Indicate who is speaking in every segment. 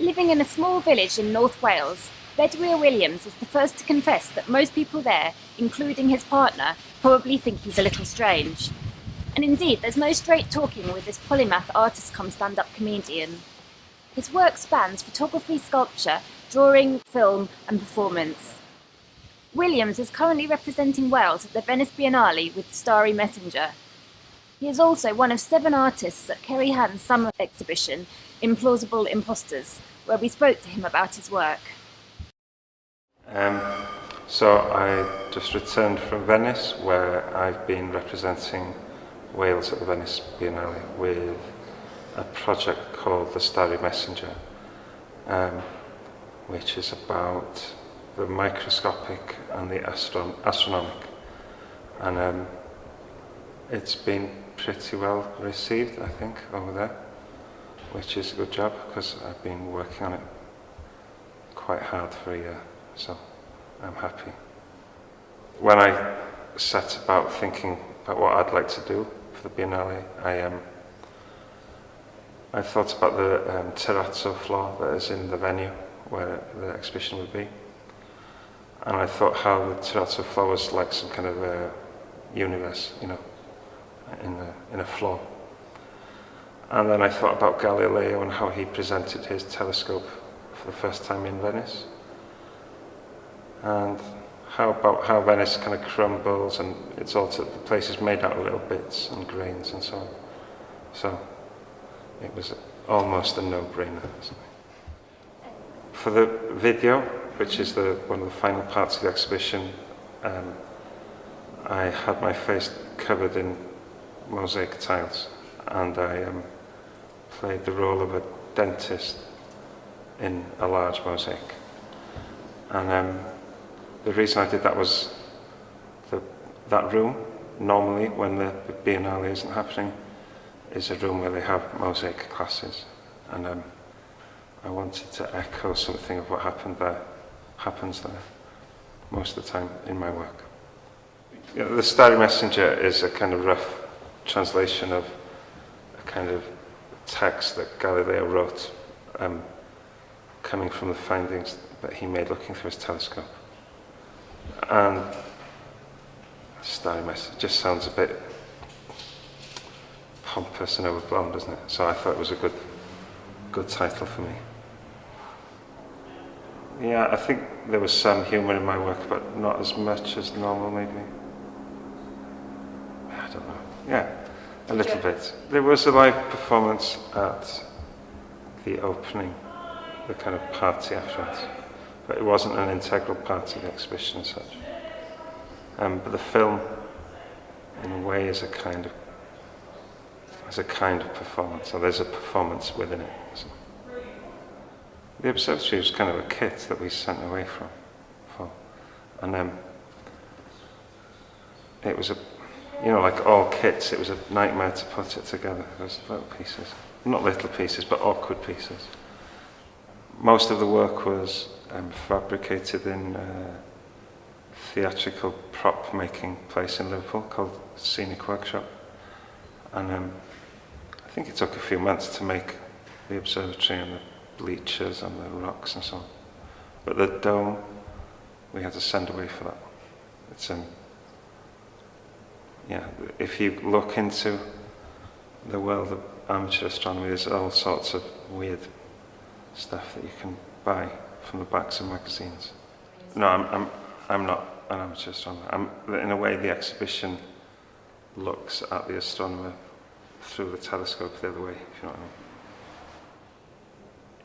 Speaker 1: Living in a small village in North Wales, Bedwyr Williams is the first to confess that most people there, including his partner, probably think he's a little strange. And indeed, there's no straight talking with this polymath-artist-come-standup comedian. His work spans photography, sculpture, drawing, film and performance. Williams is currently representing Wales at the Venice Biennale with Starry Messenger. He is also one of 7 artists at Ceri Hand's summer exhibition, Implausible Imposters, where we spoke to him about his work.
Speaker 2: So I just returned from Venice, where I've been representing Wales at the Venice Biennale with a project called the Starry Messenger, which is about the microscopic and the astronomic. And it's been pretty well received, I think, over there, which is a good job because I've been working on it quite hard for a year, so I'm happy. When I set about thinking about what I'd like to do for the Biennale, I thought about the terrazzo floor that is in the venue where the exhibition would be. And I thought how the terrazzo floor was like some kind of a universe, you know, in a floor. And then I thought about Galileo and how he presented his telescope for the first time in Venice. And how Venice kind of crumbles and the place is made out of little bits and grains and so on. So it was almost a no-brainer. For the video, which is one of the final parts of the exhibition, I had my face covered in mosaic tiles, and I played the role of a dentist in a large mosaic. And the reason I did that was that room, normally when the Biennale isn't happening, is a room where they have mosaic classes. And I wanted to echo something of what happens there most of the time in my work. You know, the Starry Messenger is a kind of rough translation of a kind of text that Galileo wrote, coming from the findings that he made looking through his telescope. And Starry Messenger just sounds a bit pompous and overblown, doesn't it? So I thought it was a good title for me. Yeah, I think there was some humour in my work, but not as much as normal, maybe. I don't know. Yeah, a little bit. There was a live performance at the opening, the kind of party afterwards, but it wasn't an integral part of the exhibition as such. But the film, in a way, is a kind of performance, so there's a performance within it. So. The observatory was kind of a kit that we sent away for. And it was like all kits, it was a nightmare to put it together. Those little pieces, not little pieces, but awkward pieces. Most of the work was fabricated in a theatrical prop making place in Liverpool called Scenic Workshop. And I think it took a few months to make the observatory and the bleachers and the rocks and so on. But the dome, we had to send away for that. It's if you look into the world of amateur astronomy, there's all sorts of weird stuff that you can buy from the backs of magazines. No, I'm not an amateur astronomer. In a way, the exhibition looks at the astronomer through the telescope the other way, if you know what I mean.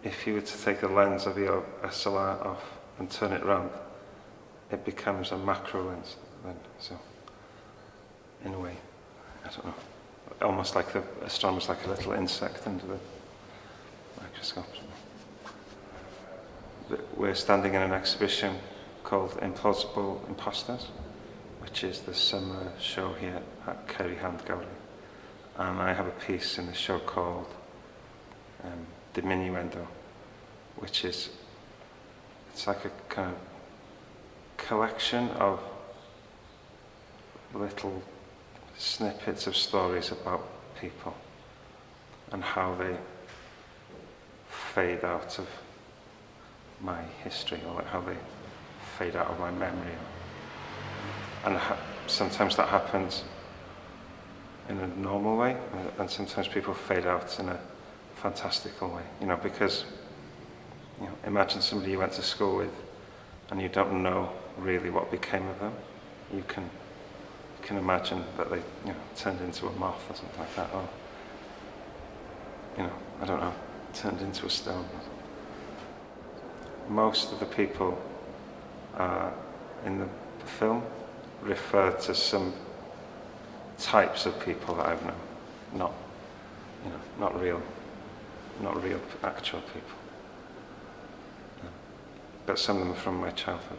Speaker 2: If you were to take the lens of your SLR off and turn it around, it becomes a macro lens then. So, in a way, I don't know, almost like the astronomer's like a little insect under the microscope. We're standing in an exhibition called Implausible Imposters, which is the summer show here at Ceri Hand Gallery. And I have a piece in the show called Diminuendo, which it's like a kind of collection of little snippets of stories about people and how they fade out of my history, or like how they fade out of my memory. And sometimes that happens in a normal way, and sometimes people fade out in a fantastical way, because, imagine somebody you went to school with and you don't know really what became of them. You can imagine that they, turned into a moth or something like that, or, I don't know, turned into a stone. Most of the people in the film refer to some types of people that I've known, not real actual people. But some of them are from my childhood.